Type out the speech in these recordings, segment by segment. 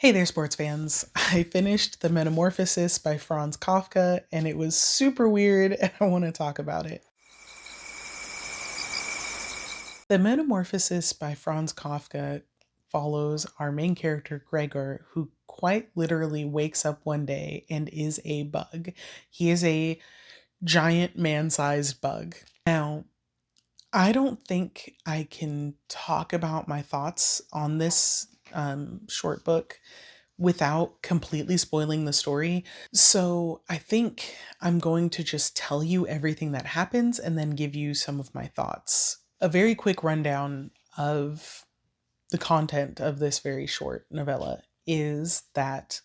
Hey there, sports fans. I finished The Metamorphosis by Franz Kafka, and it was super weird, and I want to talk about it. The Metamorphosis by Franz Kafka follows our main character, Gregor, who quite literally wakes up one day and is a bug. He is a giant man sized bug. Now, I don't think I can talk about my thoughts on this short book without completely spoiling the story. So I think I'm going to just tell you everything that happens and then give you some of my thoughts. A very quick rundown of the content of this very short novella is that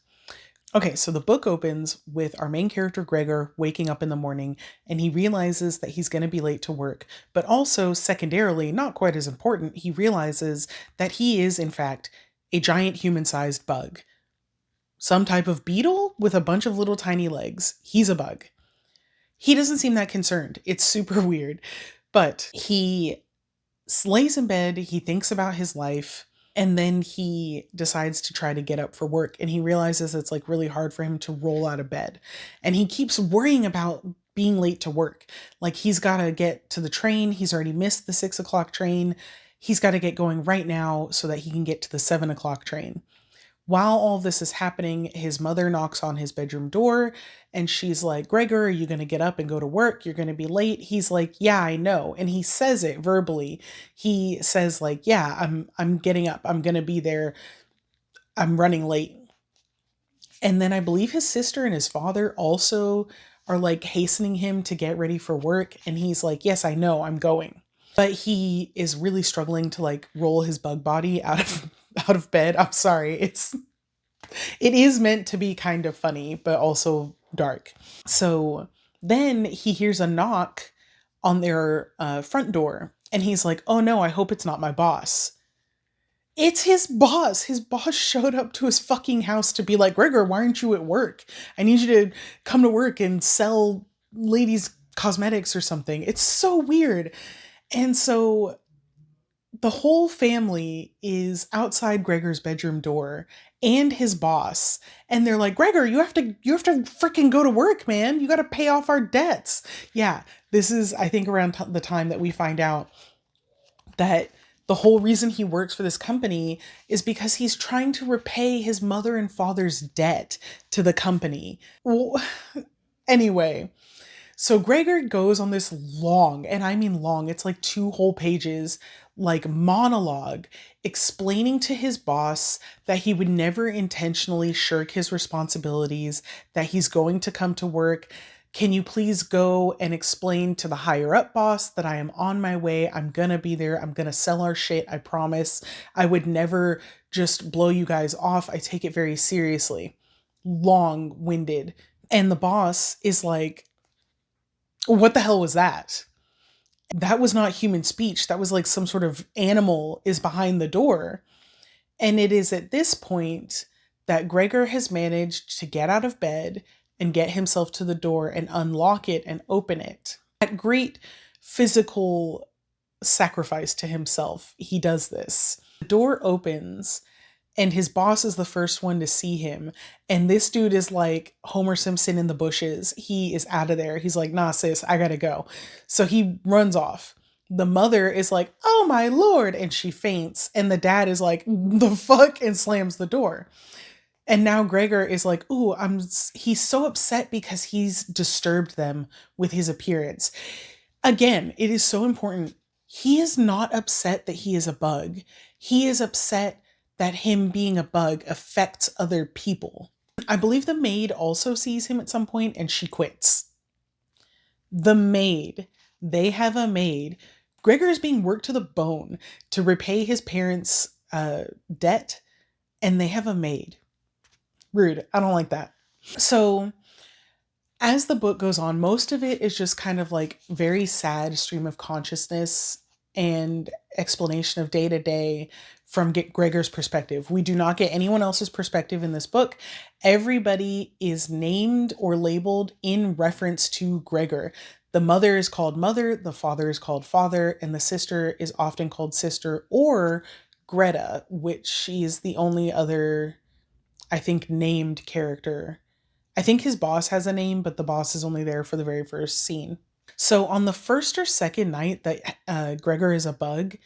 okay, so the book opens with our main character Gregor waking up in the morning and he realizes that he's going to be late to work, but also secondarily, not quite as important, he realizes that he is in fact a giant human-sized bug, some type of beetle with a bunch of little tiny legs. He's a bug. He doesn't seem that concerned. It's super weird. But he lays in bed, he thinks about his life, and then he decides to try to get up for work. And he realizes it's like really hard for him to roll out of bed. And he keeps worrying about being late to work. Like he's got to get to the train. He's already missed the 6 o'clock train. He's got to get going right now so that he can get to the 7 o'clock train. While all this is happening, his mother knocks on his bedroom door and she's like, Gregor, are you going to get up and go to work? You're going to be late. He's like, yeah, I know. And he says it verbally. He says like, yeah, I'm getting up. I'm going to be there. I'm running late. And then I believe his sister and his father also are like hastening him to get ready for work. And he's like, yes, I know, I'm going. But he is really struggling to like roll his bug body out of bed. I'm sorry. It is meant to be kind of funny, but also dark. So then he hears a knock on their front door and he's like, oh no, I hope it's not my boss. It's his boss. His boss showed up to his fucking house to be like, Gregor, why aren't you at work? I need you to come to work and sell ladies' cosmetics or something. It's so weird. And so the whole family is outside Gregor's bedroom door and his boss, and they're like, Gregor, you have to freaking go to work, man. You got to pay off our debts. Yeah, this is I think around the time that we find out that the whole reason he works for this company is because he's trying to repay his mother and father's debt to the company. Well, anyway, so Gregor goes on this long, and I mean long, it's like 2 whole pages, like monologue explaining to his boss that he would never intentionally shirk his responsibilities, that he's going to come to work. Can you please go and explain to the higher up boss that I am on my way? I'm going to be there. I'm going to sell our shit. I promise. I would never just blow you guys off. I take it very seriously. Long winded. And the boss is like, what the hell was that? That was not human speech. That was like some sort of animal is behind the door. And it is at this point that Gregor has managed to get out of bed and get himself to the door and unlock it and open it. At great physical sacrifice to himself, he does this. The door opens and his boss is the first one to see him. And this dude is like Homer Simpson in the bushes. He is out of there. He's like, nah, sis, I gotta go. So he runs off. The mother is like, oh my lord, and she faints. And the dad is like, the fuck, and slams the door. And now Gregor is like, ooh, he's so upset because he's disturbed them with his appearance. Again, it is so important. He is not upset that he is a bug. He is upset that him being a bug affects other people. I believe the maid also sees him at some point and she quits. The maid, they have a maid. Gregor is being worked to the bone to repay his parents' debt, and they have a maid. Rude. I don't like that. So as the book goes on, most of it is just kind of like very sad stream of consciousness and explanation of day to day from Gregor's perspective. We do not get anyone else's perspective in this book. Everybody is named or labeled in reference to Gregor. The mother is called mother, the father is called father, and the sister is often called sister or Greta, which she is the only other I think, named character. I think his boss has a name, but the boss is only there for the very first scene. So on the first or second night that Gregor is a bug,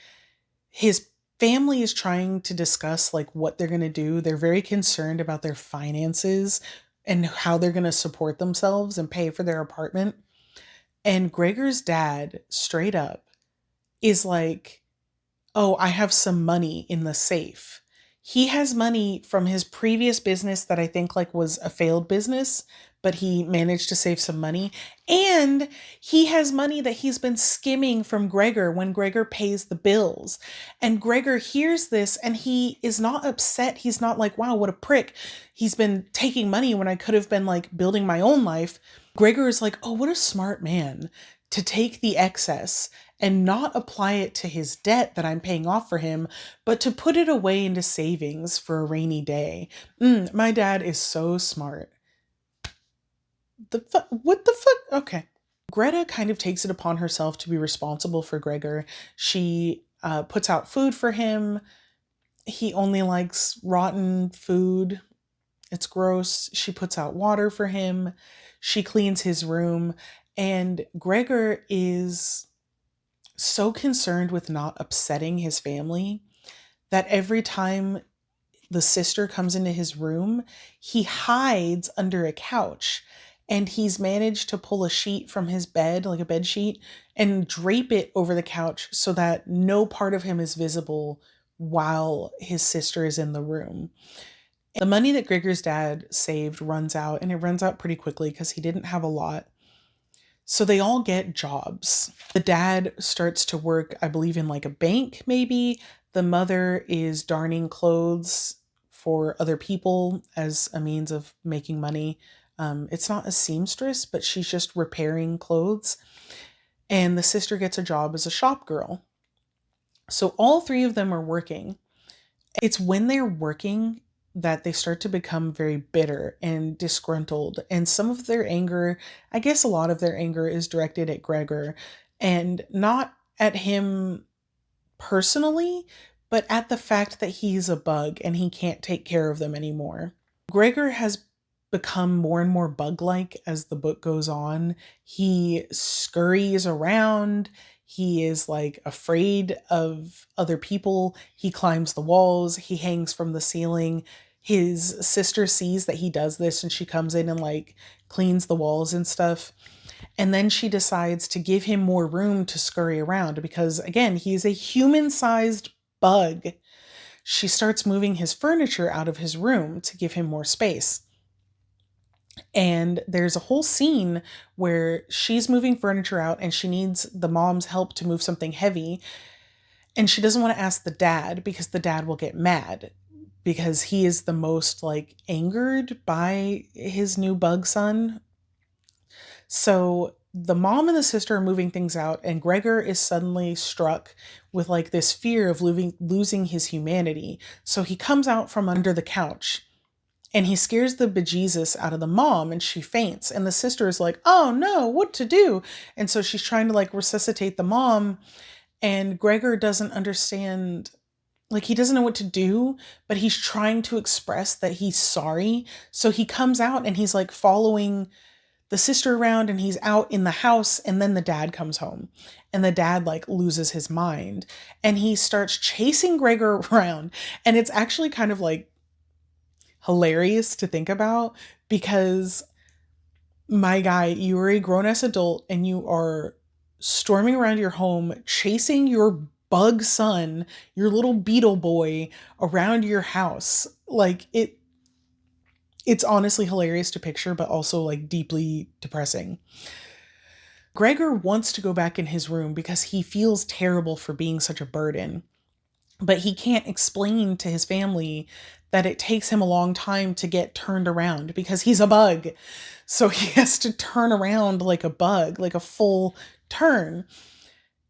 his family is trying to discuss like what they're going to do. They're very concerned about their finances and how they're going to support themselves and pay for their apartment. And Gregor's dad, straight up, is like, "Oh, I have some money in the safe." He has money from his previous business that I think like was a failed business, but he managed to save some money. And he has money that he's been skimming from Gregor when Gregor pays the bills. And Gregor hears this and he is not upset. He's not like, "Wow, what a prick. He's been taking money when I could have been like building my own life." Gregor is like, "Oh, what a smart man to take the excess and not apply it to his debt that I'm paying off for him, but to put it away into savings for a rainy day." My dad is so smart. What the fuck? Okay. Greta kind of takes it upon herself to be responsible for Gregor. She puts out food for him. He only likes rotten food. It's gross. She puts out water for him. She cleans his room. And Gregor is so concerned with not upsetting his family that every time the sister comes into his room, he hides under a couch. And he's managed to pull a sheet from his bed, like a bed sheet, and drape it over the couch so that no part of him is visible while his sister is in the room. The money that Gregor's dad saved runs out, and it runs out pretty quickly because he didn't have a lot. So they all get jobs. The dad starts to work, I believe, in like a bank, maybe. The mother is darning clothes for other people as a means of making money. It's not a seamstress, but she's just repairing clothes. And the sister gets a job as a shop girl. So all three of them are working. It's when they're working that they start to become very bitter and disgruntled. And some of their anger, I guess a lot of their anger, is directed at Gregor and not at him personally, but at the fact that he's a bug and he can't take care of them anymore. Gregor has become more and more bug like as the book goes on. He scurries around. He is like afraid of other people. He climbs the walls. He hangs from the ceiling. His sister sees that he does this and she comes in and like cleans the walls and stuff. And then she decides to give him more room to scurry around because, again, he's a human sized bug. She starts moving his furniture out of his room to give him more space. And there's a whole scene where she's moving furniture out and she needs the mom's help to move something heavy. And she doesn't want to ask the dad because the dad will get mad because he is the most like angered by his new bug son. So the mom and the sister are moving things out, and Gregor is suddenly struck with like this fear of losing his humanity. So he comes out from under the couch and he scares the bejesus out of the mom and she faints. And the sister is like, "Oh no, what to do?" And so she's trying to like resuscitate the mom. And Gregor doesn't understand, like, he doesn't know what to do, but he's trying to express that he's sorry. So he comes out and he's like following the sister around and he's out in the house. And then the dad comes home and the dad like loses his mind and he starts chasing Gregor around. And it's actually kind of like hilarious to think about because, my guy, you are a grown ass adult and you are storming around your home chasing your bug son, your little beetle boy, around your house. Like it's honestly hilarious to picture, but also like deeply depressing. Gregor wants to go back in his room because he feels terrible for being such a burden, but he can't explain to his family that it takes him a long time to get turned around because he's a bug. So he has to turn around like a bug, like a full turn.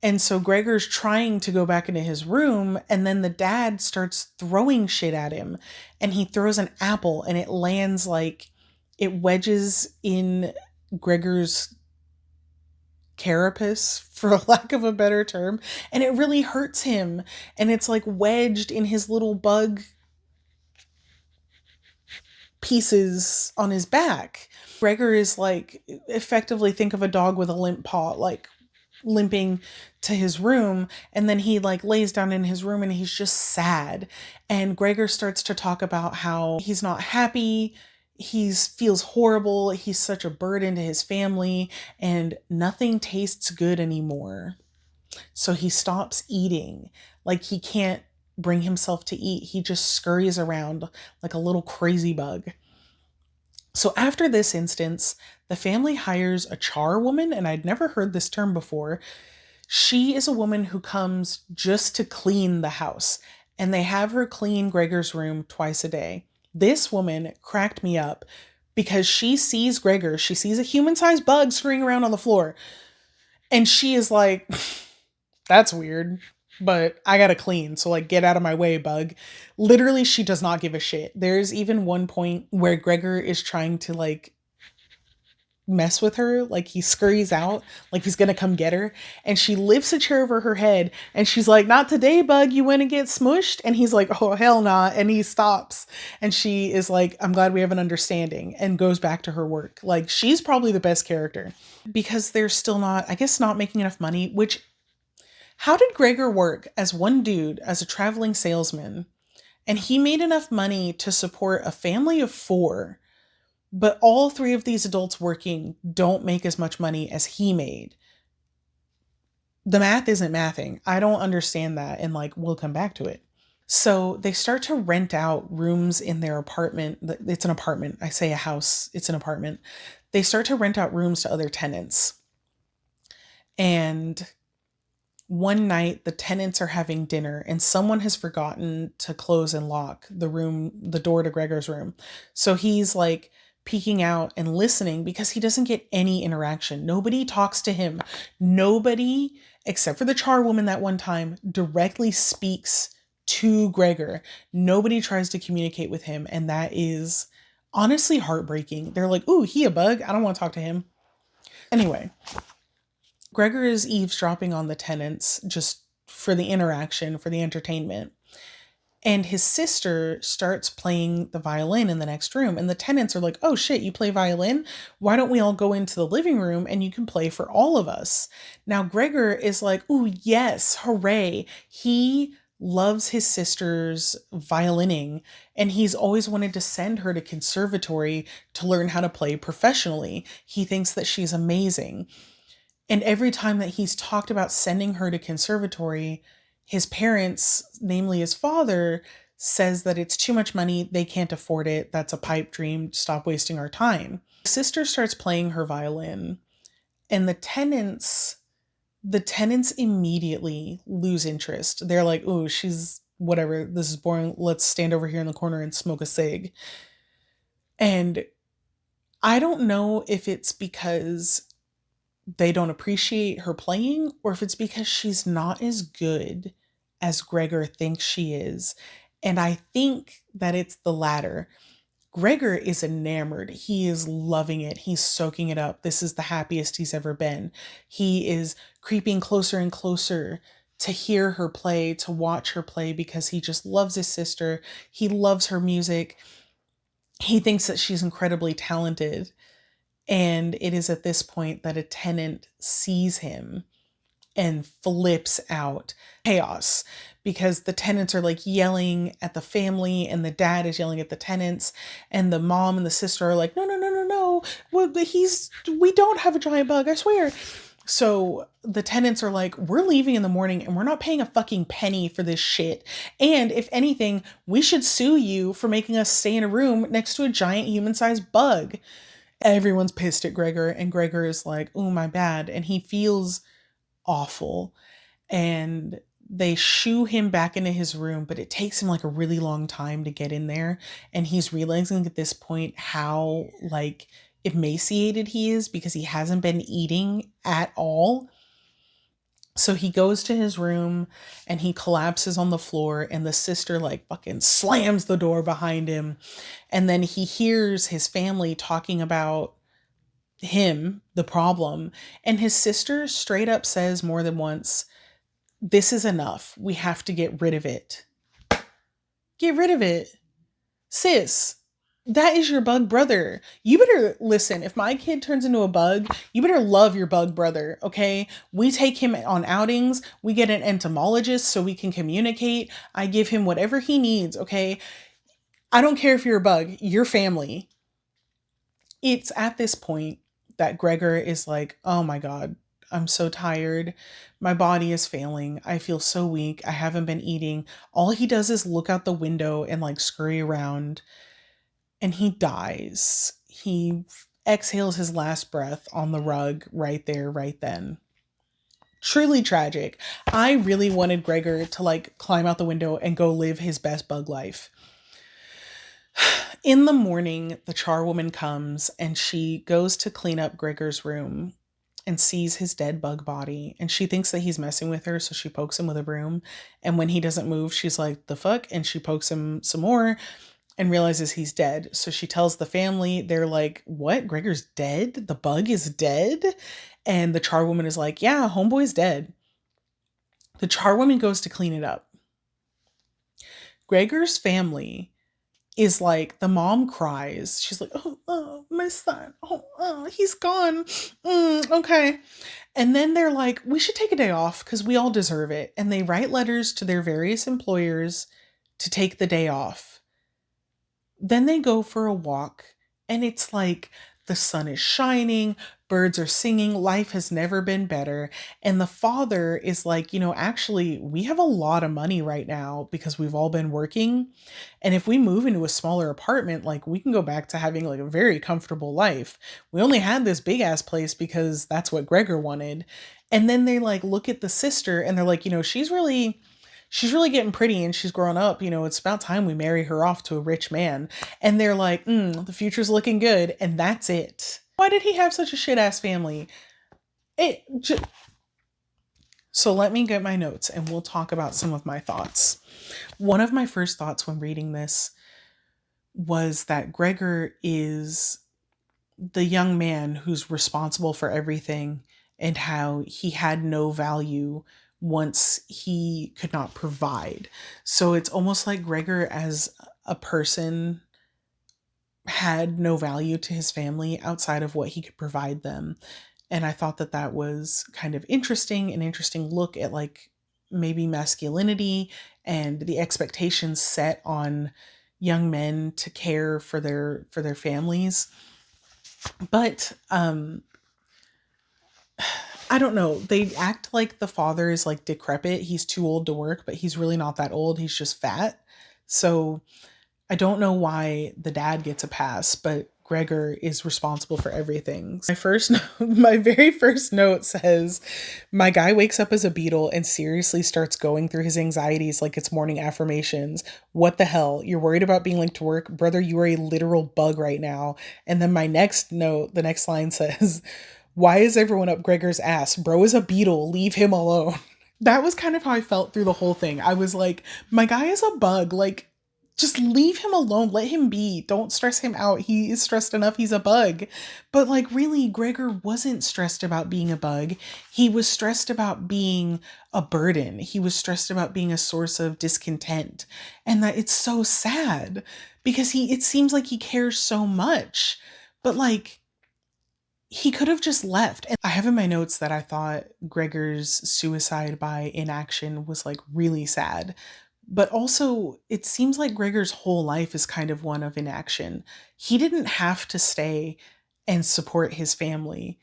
And so Gregor's trying to go back into his room, and then the dad starts throwing shit at him. And he throws an apple, and it lands like it wedges in Gregor's carapace, for lack of a better term. And it really hurts him. And it's like wedged in his little bug pieces on his back. Gregor is like, effectively think of a dog with a limp paw, like limping to his room, and then he like lays down in his room and he's just sad. And Gregor starts to talk about how he's not happy, he feels horrible, he's such a burden to his family, and nothing tastes good anymore. So he stops eating. Like he can't bring himself to eat. He just scurries around like a little crazy bug. So after this instance, the family hires a charwoman, and I'd never heard this term before. She is a woman who comes just to clean the house, and they have her clean Gregor's room twice a day. This woman cracked me up because she sees Gregor, she sees a human-sized bug scurrying around on the floor, and she is like, that's weird, but I gotta clean, so like get out of my way, bug. Literally, she does not give a shit. There's even one point where Gregor is trying to like mess with her, like he scurries out like he's gonna come get her, and she lifts a chair over her head and she's like, not today, bug, you want to get smushed? And he's like, oh hell nah, and he stops, and she is like, I'm glad we have an understanding, and goes back to her work. Like she's probably the best character because they're still not, I guess, not making enough money. Which, how did Gregor work as one dude, as a traveling salesman, and he made enough money to support a family of 4, but all 3 of these adults working don't make as much money as he made? The math isn't mathing. I don't understand that, and like we'll come back to it. So they start to rent out rooms in their apartment. It's an apartment. I say a house, it's an apartment. They start to rent out rooms to other tenants. And one night the tenants are having dinner and someone has forgotten to close and lock the door to Gregor's room. So he's like peeking out and listening because he doesn't get any interaction. Nobody talks to him. Nobody, except for the charwoman that one time, directly speaks to Gregor. Nobody tries to communicate with him, and that is honestly heartbreaking. They're like, ooh, he a bug, I don't want to talk to him. Anyway, Gregor is eavesdropping on the tenants just for the interaction, for the entertainment. And his sister starts playing the violin in the next room. And the tenants are like, oh shit, you play violin? Why don't we all go into the living room and you can play for all of us? Now Gregor is like, ooh, yes, hooray. He loves his sister's violining, and he's always wanted to send her to conservatory to learn how to play professionally. He thinks that she's amazing. And every time that he's talked about sending her to conservatory, his parents, namely his father, says that it's too much money, they can't afford it, that's a pipe dream, stop wasting our time. His sister starts playing her violin, and the tenants immediately lose interest. They're like, "Oh, she's whatever, this is boring, let's stand over here in the corner and smoke a cig." And I don't know if it's because they don't appreciate her playing, or if it's because she's not as good as Gregor thinks she is. And I think that it's the latter. Gregor is enamored. He is loving it. He's soaking it up. This is the happiest he's ever been. He is creeping closer and closer to hear her play, to watch her play, because he just loves his sister. He loves her music. He thinks that she's incredibly talented. And it is at this point that a tenant sees him and flips out. Chaos, because the tenants are like yelling at the family, and the dad is yelling at the tenants, and the mom and the sister are like, no, no, no, no, no. Well, we don't have a giant bug, I swear. So the tenants are like, we're leaving in the morning and we're not paying a fucking penny for this shit. And if anything, we should sue you for making us stay in a room next to a giant human-sized bug. Everyone's pissed at Gregor, and Gregor is like, oh, my bad. And he feels awful. And they shoo him back into his room, but it takes him like a really long time to get in there. And he's realizing at this point how like emaciated he is because he hasn't been eating at all. So he goes to his room and he collapses on the floor, and the sister like fucking slams the door behind him. And then he hears his family talking about him, the problem. And his sister straight up says more than once, this is enough. We have to get rid of it. Get rid of it. Sis, That is your bug brother. You better listen. If my kid turns into a bug, you better love your bug brother, okay? We take him on outings. We get an entomologist so we can communicate. I give him whatever he needs, okay? I don't care if you're a bug, you're family. It's at this point that Gregor is like, oh my God, I'm so tired. My body is failing. I feel so weak. I haven't been eating. All he does is look out the window and like scurry around, and he dies. He exhales his last breath on the rug right there, right then. Truly tragic. I really wanted Gregor to like climb out the window and go live his best bug life. In the morning, the charwoman comes and she goes to clean up Gregor's room and sees his dead bug body. And she thinks that he's messing with her, so she pokes him with a broom. And when he doesn't move, she's like, the fuck? And she pokes him some more and realizes he's dead. So she tells the family, they're like, what? Gregor's dead? The bug is dead? And the charwoman is like, yeah, homeboy's dead. The charwoman goes to clean it up. Gregor's family is like, the mom cries. She's like, oh, my son. Oh, he's gone. Okay. And then they're like, we should take a day off because we all deserve it. And they write letters to their various employers to take the day off. Then they go for a walk, and it's like the sun is shining, birds are singing, life has never been better. And the father is like, actually, we have a lot of money right now because we've all been working. And if we move into a smaller apartment, like we can go back to having like a very comfortable life. We only had this big ass place because that's what Gregor wanted. And then they like look at the sister and they're like, she's really getting pretty and she's grown up. It's about time we marry her off to a rich man. And they're like, the future's looking good. And that's it. Why did he have such a shit ass family? It j- so let me get my notes and we'll talk about some of my thoughts. One of my first thoughts when reading this was that Gregor is the young man who's responsible for everything and how he had no value once he could not provide. So it's almost like Gregor as a person had no value to his family outside of what he could provide them. And I thought that that was kind of interesting, an interesting look at like maybe masculinity and the expectations set on young men to care for their families. But I don't know. They act like the father is like decrepit. He's too old to work, but he's really not that old. He's just fat. So I don't know why the dad gets a pass, but Gregor is responsible for everything. My very first note says, "My guy wakes up as a beetle and seriously starts going through his anxieties like it's morning affirmations. What the hell? You're worried about being late to work, brother? You are a literal bug right now." And then my next note, the next line says, "Why is everyone up Gregor's ass? Bro is a beetle. Leave him alone." That was kind of how I felt through the whole thing. I was like, my guy is a bug. Like, just leave him alone. Let him be. Don't stress him out. He is stressed enough. He's a bug. But, like, really, Gregor wasn't stressed about being a bug. He was stressed about being a burden. He was stressed about being a source of discontent. And that it's so sad because it seems like he cares so much. But, like, he could have just left. And I have in my notes that I thought Gregor's suicide by inaction was like really sad. But also, it seems like Gregor's whole life is kind of one of inaction. He didn't have to stay and support his family.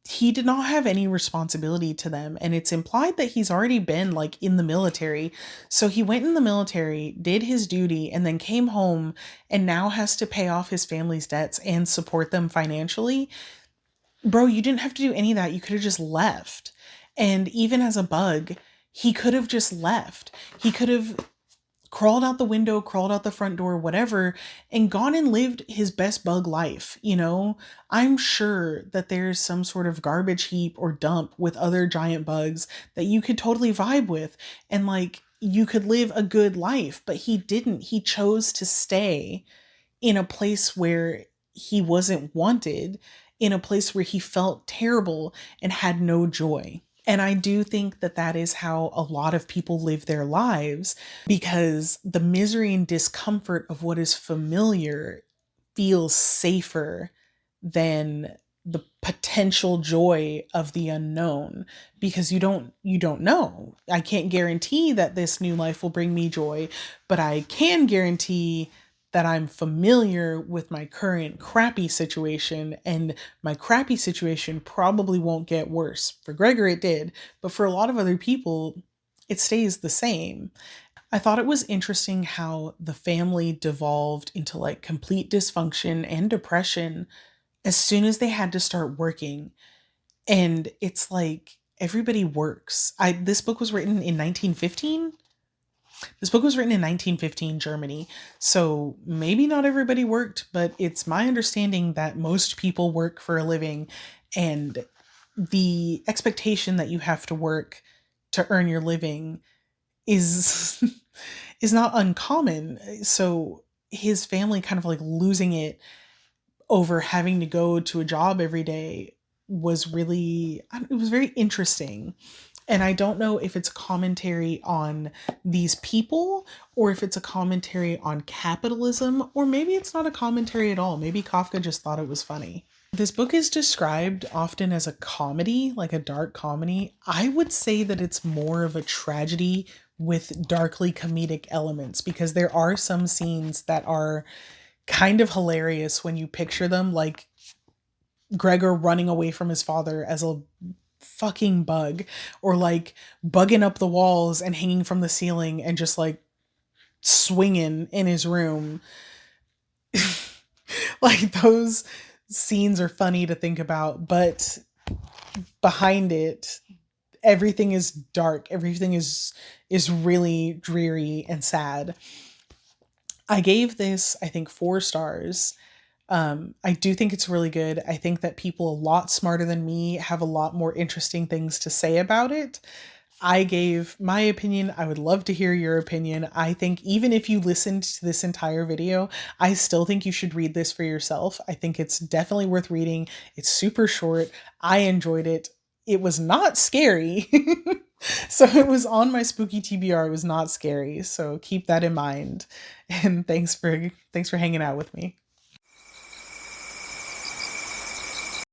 He did not have any responsibility to them. And it's implied that he's already been like in the military. So he went in the military, did his duty, and then came home and now has to pay off his family's debts and support them financially. Bro, you didn't have to do any of that. You could have just left. And even as a bug, he could have just left. He could have crawled out the window, crawled out the front door, whatever, and gone and lived his best bug life. I'm sure that there's some sort of garbage heap or dump with other giant bugs that you could totally vibe with and like you could live a good life, but he didn't. He chose to stay in a place where he wasn't wanted, in a place where he felt terrible and had no joy. And I do think that that is how a lot of people live their lives because the misery and discomfort of what is familiar feels safer than the potential joy of the unknown, because you don't know. I can't guarantee that this new life will bring me joy, but I can guarantee that I'm familiar with my current crappy situation, and my crappy situation probably won't get worse. For Gregor it did, but for a lot of other people it stays the same. I thought it was interesting how the family devolved into like complete dysfunction and depression as soon as they had to start working. And it's like everybody works. I This book was written in 1915. This book was written in 1915 Germany. So maybe not everybody worked, but it's my understanding that most people work for a living, and the expectation that you have to work to earn your living is is not uncommon. So his family kind of like losing it over having to go to a job every day was really, it was very interesting. And I don't know if it's a commentary on these people, or if it's a commentary on capitalism, or maybe it's not a commentary at all. Maybe Kafka just thought it was funny. This book is described often as a comedy, like a dark comedy. I would say that it's more of a tragedy with darkly comedic elements, because there are some scenes that are kind of hilarious when you picture them, like Gregor running away from his father as a fucking bug, or like bugging up the walls and hanging from the ceiling and just like swinging in his room. Like those scenes are funny to think about, but behind it everything is dark, everything is really dreary and sad. I gave this, I think, 4 stars. I do think it's really good. I think that people a lot smarter than me have a lot more interesting things to say about it. I gave my opinion. I would love to hear your opinion. I think even if you listened to this entire video, I still think you should read this for yourself. I think it's definitely worth reading. It's super short. I enjoyed it. It was not scary. So it was on my spooky TBR. It was not scary. So keep that in mind. And thanks for hanging out with me.